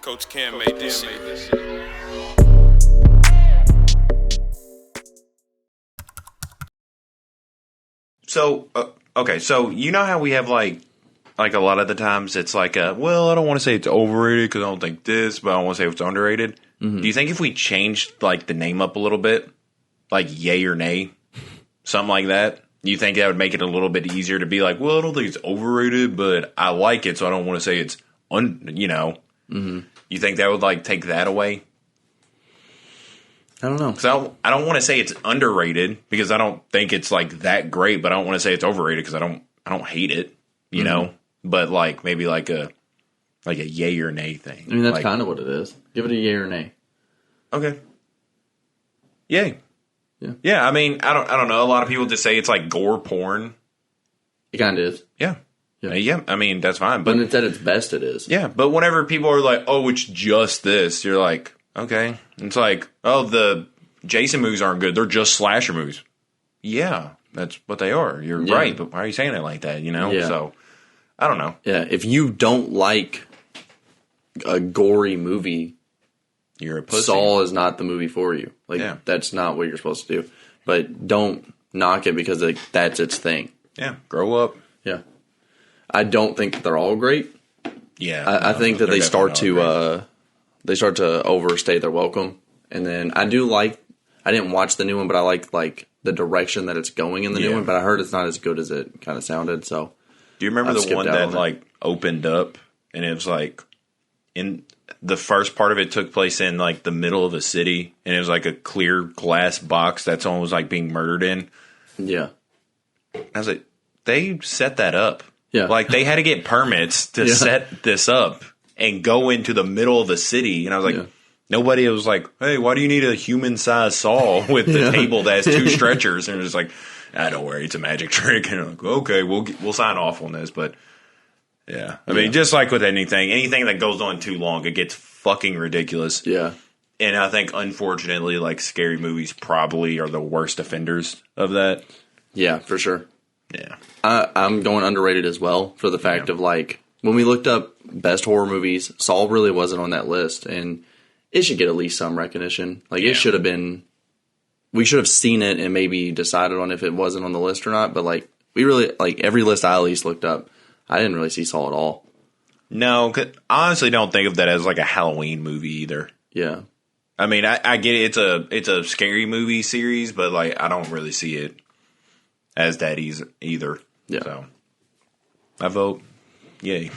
Coach Cam made this shit. So, okay, so you know how we have like a lot of the times it's like, well, I don't want to say it's overrated because I don't think this, but I want to say it's underrated. Mm-hmm. Do you think if we changed like the name up a little bit, like yay or nay, something like that, you think that would make it a little bit easier to be like, well, I don't think it's overrated, but I like it, so I don't want to say it's Mm-hmm. You think that would like take that away? I don't know. Because I don't want to say it's underrated because I don't think it's like that great, but I don't want to say it's overrated because I don't hate it, you know. But like maybe like a yay or nay thing. I mean, that's like, kind of what it is. Give it a yay or nay. Okay. Yay. Yeah. Yeah. I mean, I don't know. A lot of people just say it's like gore porn. It kind of is. Yeah. Yeah. I mean, that's fine. But when it's at its best, it is. Yeah. But whenever people are like, "Oh, it's just this," you're like, okay. It's like, oh, the Jason movies aren't good. They're just slasher movies. Yeah, that's what they are. You're right. But why are you saying it like that? You know. Yeah. So I don't know. Yeah. If you don't like a gory movie, you're a pussy. Saw is not the movie for you. Like that's not what you're supposed to do. But don't knock it because like that's its thing. Yeah. Grow up. Yeah. I don't think that they're all great. Yeah. I think that they start to overstay their welcome. And then I didn't watch the new one, but I like the direction that it's going in the new one. But I heard it's not as good as it kind of sounded. So, do you remember the one that like opened up and it was like in the first part of it took place in like the middle of a city and it was like a clear glass box that someone was like being murdered in? Yeah. I was like, they set that up. Yeah. Like they had to get permits to set this up and go into the middle of the city. And I was like, nobody was like, hey, why do you need a human-sized saw with the table that has two stretchers? And it was like, don't worry, it's a magic trick. And I'm like, okay, we'll sign off on this. But yeah, I mean, just like with anything that goes on too long, it gets fucking ridiculous. Yeah. And I think, unfortunately, like scary movies probably are the worst offenders of that. Yeah, for sure. Yeah. I'm going underrated as well for the fact of like, when we looked up best horror movies, Saw really wasn't on that list, and it should get at least some recognition. Like it should have been, we should have seen it and maybe decided on if it wasn't on the list or not. But like we really like every list I at least looked up, I didn't really see Saw at all. No, I honestly don't think of that as like a Halloween movie either. Yeah, I mean I get it. It's a scary movie series, but like I don't really see it as that either. Yeah, so I vote yay.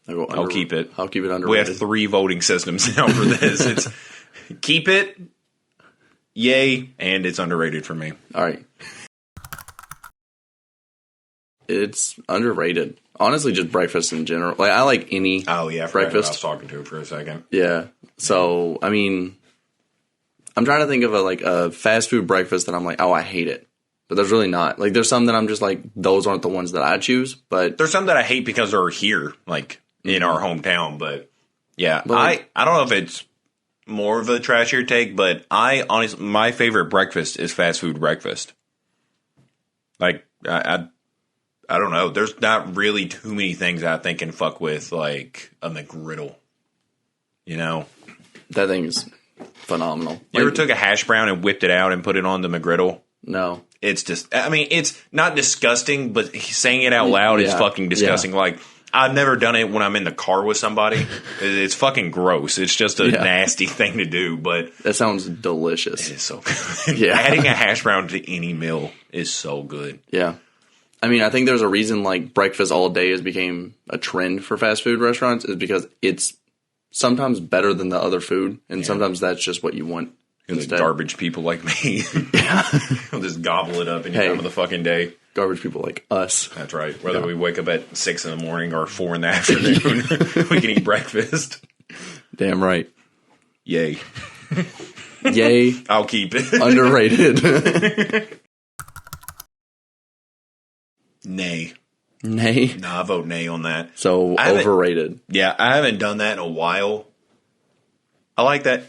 I'll keep it. I'll keep it underrated. We have 3 voting systems now for this. It's keep it, yay, and it's underrated for me. All right. It's underrated. Honestly, just breakfast in general. Like I like any breakfast. I was talking to it for a second. Yeah. So, I mean, I'm trying to think of a fast food breakfast that I'm like, oh, I hate it. But there's really not. Like, there's some that I'm just like, those aren't the ones that I choose. But there's some that I hate because they're here, like in our hometown. But yeah, I don't know if it's more of a trashier take, but I honestly, my favorite breakfast is fast food breakfast. Like, I don't know. There's not really too many things I think can fuck with like a McGriddle. You know, that thing is phenomenal. You ever took a hash brown and whipped it out and put it on the McGriddle? No. It's just, I mean, it's not disgusting, but saying it out loud is fucking disgusting. Yeah. Like, I've never done it when I'm in the car with somebody. It's fucking gross. It's just a nasty thing to do, but that sounds delicious. It is so good. Yeah. Adding a hash brown to any meal is so good. Yeah. I mean, I think there's a reason like breakfast all day has became a trend for fast food restaurants is because it's sometimes better than the other food, and sometimes that's just what you want. Instead. Garbage people like me. We'll just gobble it up any time of the fucking day. Garbage people like us. That's right. Whether we wake up at 6 in the morning or 4 in the afternoon, we can eat breakfast. Damn right. Yay. Yay. I'll keep it. Underrated. Nay. Nay? No, I vote nay on that. So, overrated. Yeah, I haven't done that in a while. I like that.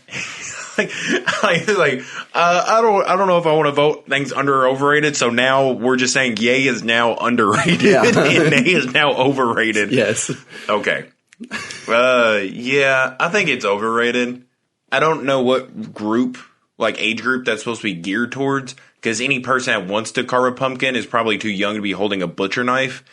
I don't know if I want to vote things under or overrated. So now we're just saying yay is now underrated and nay is now overrated. Yes. Okay. Yeah, I think it's overrated. I don't know what group, like age group, that's supposed to be geared towards. Because any person that wants to carve a pumpkin is probably too young to be holding a butcher knife.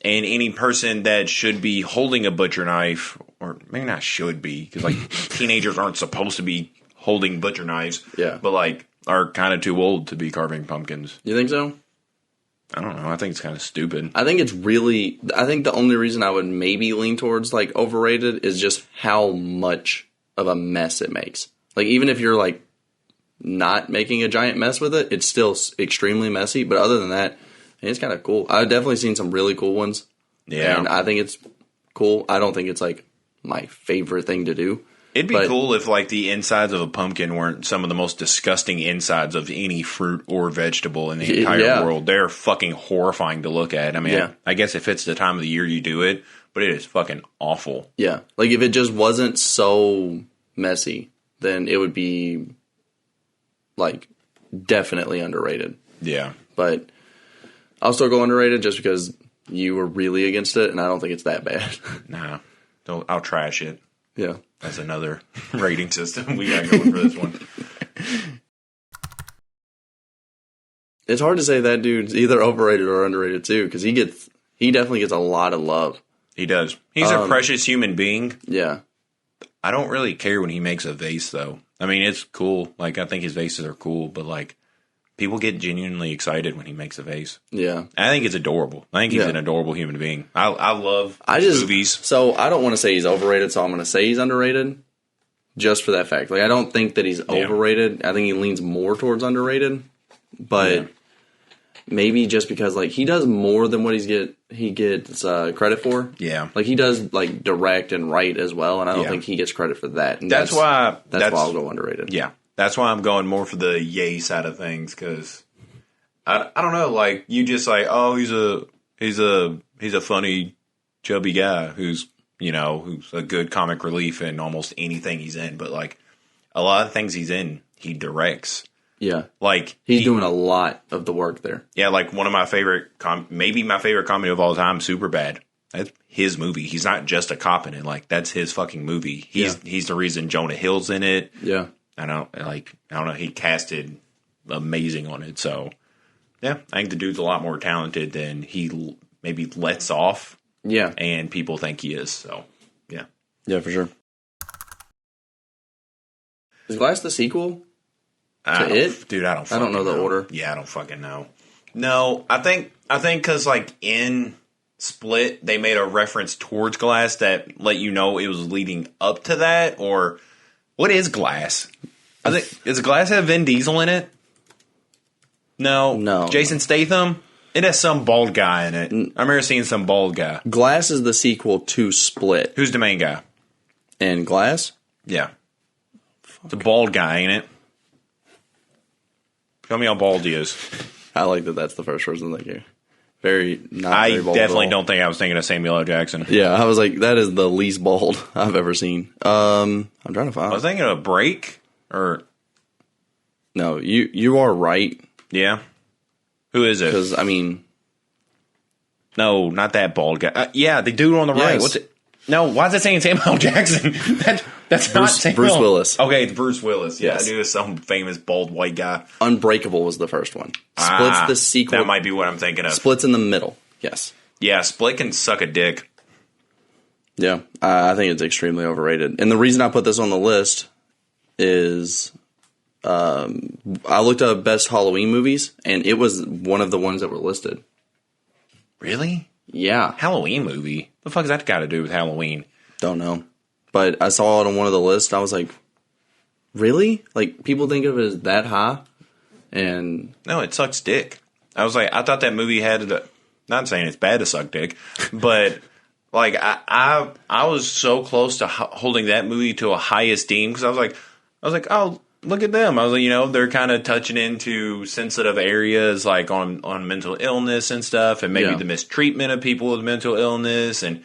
And any person that should be holding a butcher knife, or maybe not should be, because like teenagers aren't supposed to be holding butcher knives. Yeah. But like are kind of too old to be carving pumpkins. You think so? I don't know. I think it's kind of stupid. I think the only reason I would maybe lean towards like overrated is just how much of a mess it makes. Like even if you're like not making a giant mess with it, it's still extremely messy. But other than that, it's kind of cool. I've definitely seen some really cool ones. Yeah. And I think it's cool. I don't think it's like my favorite thing to do. It'd be cool if, like, the insides of a pumpkin weren't some of the most disgusting insides of any fruit or vegetable in the entire world. They're fucking horrifying to look at. I mean, I guess if it's the time of the year you do it, but it is fucking awful. Yeah. Like, if it just wasn't so messy, then it would be, like, definitely underrated. Yeah. But I'll still go underrated just because you were really against it, and I don't think it's that bad. Nah. I'll trash it. Yeah. That's another rating system we got going for this one. It's hard to say that dude's either overrated or underrated too, because he definitely gets a lot of love. He does. He's a precious human being. Yeah. I don't really care when he makes a vase, though. I mean, it's cool. Like, I think his vases are cool, but like, people get genuinely excited when he makes a vase. Yeah. I think it's adorable. I think he's an adorable human being. I love movies. So I don't want to say he's overrated, so I'm going to say he's underrated just for that fact. Like, I don't think that he's overrated. I think he leans more towards underrated, but maybe just because, like, he does more than what he gets credit for. Yeah. Like, he does, like, direct and write as well, and I don't think he gets credit for that. And that's why I'll go underrated. Yeah. That's why I'm going more for the yay side of things, because I don't know, like, you just like, oh, he's a funny, chubby guy who's a good comic relief in almost anything he's in, but like a lot of things he's in, he directs. Yeah, like he's doing a lot of the work there. Yeah, like one of my favorite, maybe my favorite comedy of all time, Superbad. That's his movie. He's not just a cop in it. Like, that's his fucking movie. He's the reason Jonah Hill's in it. Yeah. I don't know. He casted amazing on it. So, yeah, I think the dude's a lot more talented than he maybe lets off. Yeah. And people think he is. So, yeah. Yeah, for sure. Is Glass the sequel to It? Dude, I don't know the order. Yeah, I don't fucking know. No, I think because, like, in Split, they made a reference towards Glass that let you know it was leading up to that, or... What is Glass? Does Glass have Vin Diesel in it? No. Jason Statham? It has some bald guy in it. I remember seeing some bald guy. Glass is the sequel to Split. Who's the main guy? And Glass? Yeah. It's a bald guy, ain't it? Tell me how bald he is. I like that that's the first person that came. Very bald. I definitely don't think I was thinking of Samuel L. Jackson. Yeah, I was like, that is the least bald I've ever seen. I'm trying to find. I was thinking of Break, or no, you are right. Yeah, who is it? Because I mean, no, not that bald guy. Yeah, the dude on the right. What's it? No, why is it saying Samuel L. Jackson? That's not Samuel. Bruce Willis. Okay, it's Bruce Willis. Yeah, Yes. I knew it was some famous bald white guy. Unbreakable was the first one. Split's the sequel. That might be what I'm thinking of. Split's in the middle. Yes. Yeah, Split can suck a dick. Yeah, I think it's extremely overrated. And the reason I put this on the list is I looked up best Halloween movies, and it was one of the ones that were listed. Really? Yeah. Halloween movie? What the fuck has that got to do with Halloween? Don't know. But I saw it on one of the lists, and I was like, really? Like, people think of it as that high? And no, it sucks dick. I was like, I thought that movie had, not saying it's bad to suck dick, but like I was so close to holding that movie to a high esteem, because I was like, oh, look at them. I was like, they're kind of touching into sensitive areas, like on mental illness and stuff, and maybe the mistreatment of people with mental illness and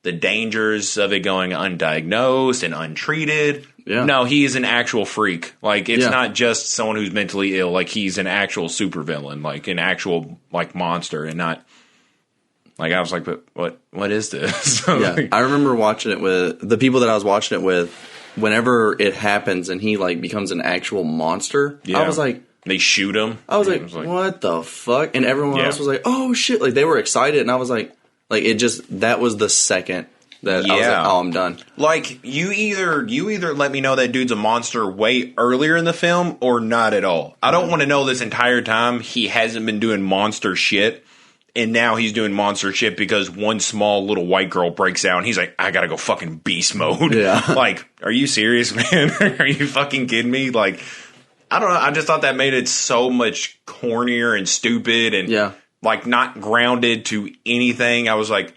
the dangers of it going undiagnosed and untreated. Yeah. No, he is an actual freak. Like, it's not just someone who's mentally ill. Like, he's an actual supervillain, like an actual like monster, and not Like I was like, but what is this? Yeah, I remember watching it with the people that I was watching it with. Whenever it happens and he like becomes an actual monster, I was like, they shoot him. I was like, what the fuck? And everyone else was like, oh shit! Like they were excited, and I was like it just that was the second that I was like, oh, I'm done. Like you either let me know that dude's a monster way earlier in the film or not at all. I don't want to know this entire time he hasn't been doing monster shit. And now he's doing monster shit because one small little white girl breaks out and he's like, I gotta go fucking beast mode. Yeah. Like, are you serious, man? Are you fucking kidding me? Like, I don't know. I just thought that made it so much cornier and stupid and like not grounded to anything. I was like,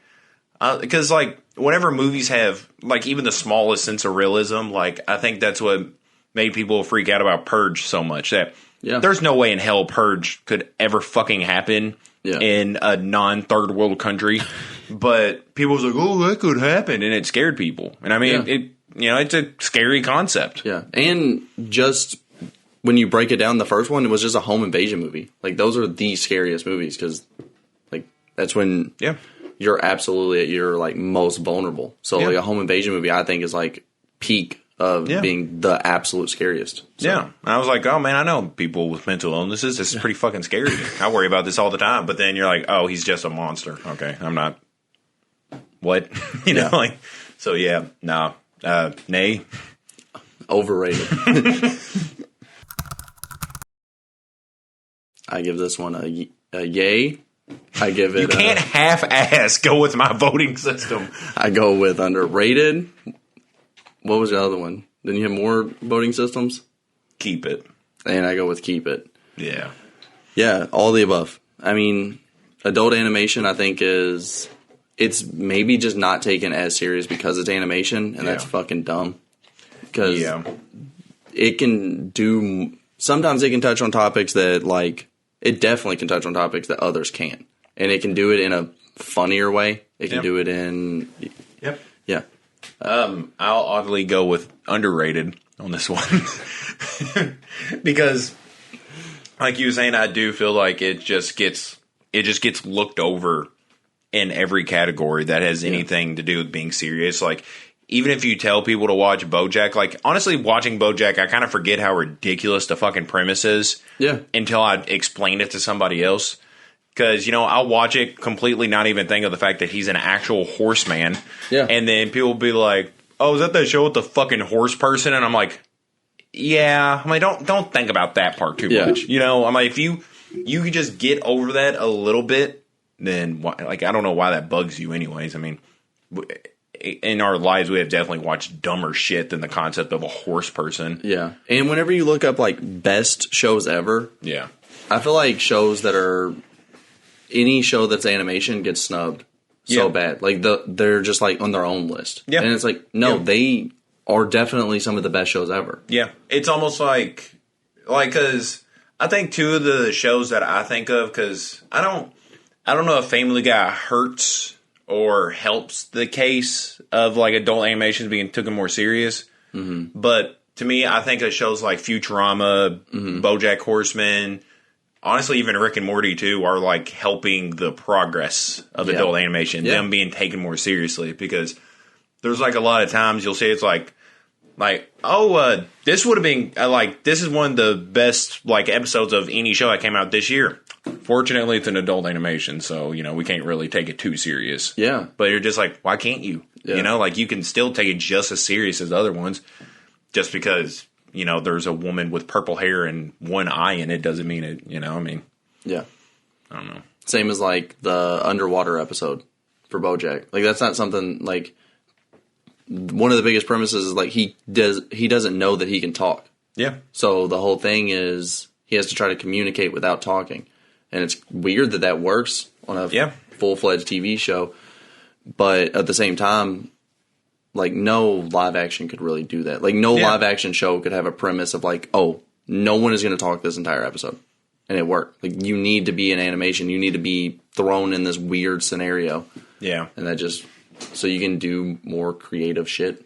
because like whenever movies have like even the smallest sense of realism, like I think that's what made people freak out about Purge so much. That there's no way in hell Purge could ever fucking happen. In a non-third world country, but people was like, "Oh, that could happen," and it scared people. And I mean, it's a scary concept. Yeah, and just when you break it down, the first one it was just a home invasion movie. Like those are the scariest movies because, like, that's when you're absolutely at your like most vulnerable. So like a home invasion movie, I think is like peak of being the absolute scariest. So. Yeah. And I was like, oh, man, I know people with mental illnesses. This is pretty fucking scary. I worry about this all the time. But then you're like, oh, he's just a monster. Okay, I'm not. What? you know, like, so yeah, no. Nay. Overrated. I give this one a yay. I give it. You can't half-ass go with my voting system. I go with underrated. What was the other one? Didn't you have more voting systems? Keep it. And I go with keep it. Yeah. Yeah, all the above. I mean, adult animation, I think, it's maybe just not taken as serious because it's animation, and that's fucking dumb. Because it can do, sometimes it can touch on topics that, like, it definitely can touch on topics that others can't. And it can do it in a funnier way. It can do it in... Yep. Yeah. I'll oddly go with underrated on this one because, like you were saying, I do feel like it just gets looked over in every category that has anything to do with being serious. Like, even if you tell people to watch BoJack, like honestly, watching BoJack, I kind of forget how ridiculous the fucking premise is. Yeah. Until I explain it to somebody else. Because, I'll watch it completely not even think of the fact that he's an actual horseman. Yeah. And then people will be like, oh, is that show with the fucking horse person? And I'm like, yeah. I'm like, don't think about that part too much. I'm like, if you could just get over that a little bit, then, like, I don't know why that bugs you anyways. I mean, in our lives, we have definitely watched dumber shit than the concept of a horse person. Yeah. And whenever you look up, like, best shows ever. Yeah. I feel like shows that are... Any show that's animation gets snubbed so bad. Like, they're just, like, on their own list. Yeah. And it's like, no, they are definitely some of the best shows ever. Yeah. It's almost like, because I think two of the shows that I think of, because I don't know if Family Guy hurts or helps the case of, like, adult animations being taken more serious. Mm-hmm. But to me, I think of shows like Futurama, BoJack Horseman... Honestly, even Rick and Morty, too, are, like, helping the progress of adult animation, them being taken more seriously. Because there's, like, a lot of times you'll say it's like this would have been, this is one of the best, like, episodes of any show that came out this year. Fortunately, it's an adult animation, so, we can't really take it too serious. Yeah. But you're just like, why can't you? Yeah. Like, you can still take it just as serious as other ones just because... there's a woman with purple hair and one eye in it doesn't mean it, I mean. Yeah. I don't know. Same as, like, the underwater episode for BoJack. Like, that's not something, like, one of the biggest premises is, like, he doesn't know that he can talk. Yeah. So the whole thing is he has to try to communicate without talking. And it's weird that works on a full-fledged TV show. But at the same time... Like, no live action could really do that. Like, no live action show could have a premise of, like, oh, no one is going to talk this entire episode. And it worked. Like, you need to be in animation. You need to be thrown in this weird scenario. Yeah. And that just, so you can do more creative shit.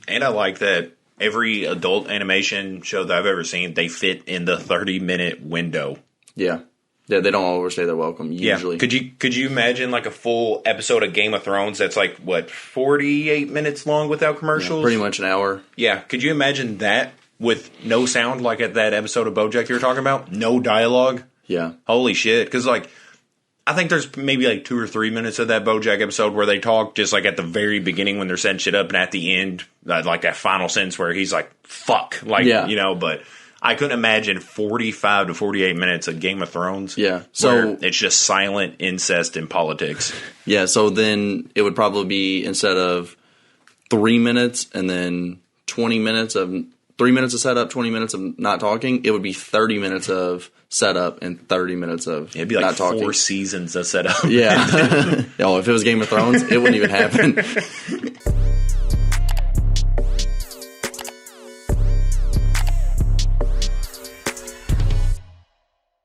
And I like that every adult animation show that I've ever seen, they fit in the 30-minute window. Yeah. Yeah, they don't overstay their welcome usually. Yeah. Could you imagine like a full episode of Game of Thrones that's like, what, 48 minutes long without commercials? Yeah, pretty much an hour. Yeah. Could you imagine that with no sound like at that episode of BoJack you were talking about? No dialogue? Yeah. Holy shit. Because, like, I think there's maybe like 2 or 3 minutes of that BoJack episode where they talk just like at the very beginning when they're setting shit up, and at the end, like that final sentence where he's like, fuck. Like, you know, but I couldn't imagine 45 to 48 minutes of Game of Thrones. Yeah. So it's just silent incest and politics. Yeah. So then it would probably be, instead of 3 minutes and then 20 minutes of 3 minutes of setup, 20 minutes of not talking, it would be 30 minutes of setup and 30 minutes of It'd be like not talking. 4 seasons of setup. Yeah. Oh, if it was Game of Thrones, it wouldn't even happen.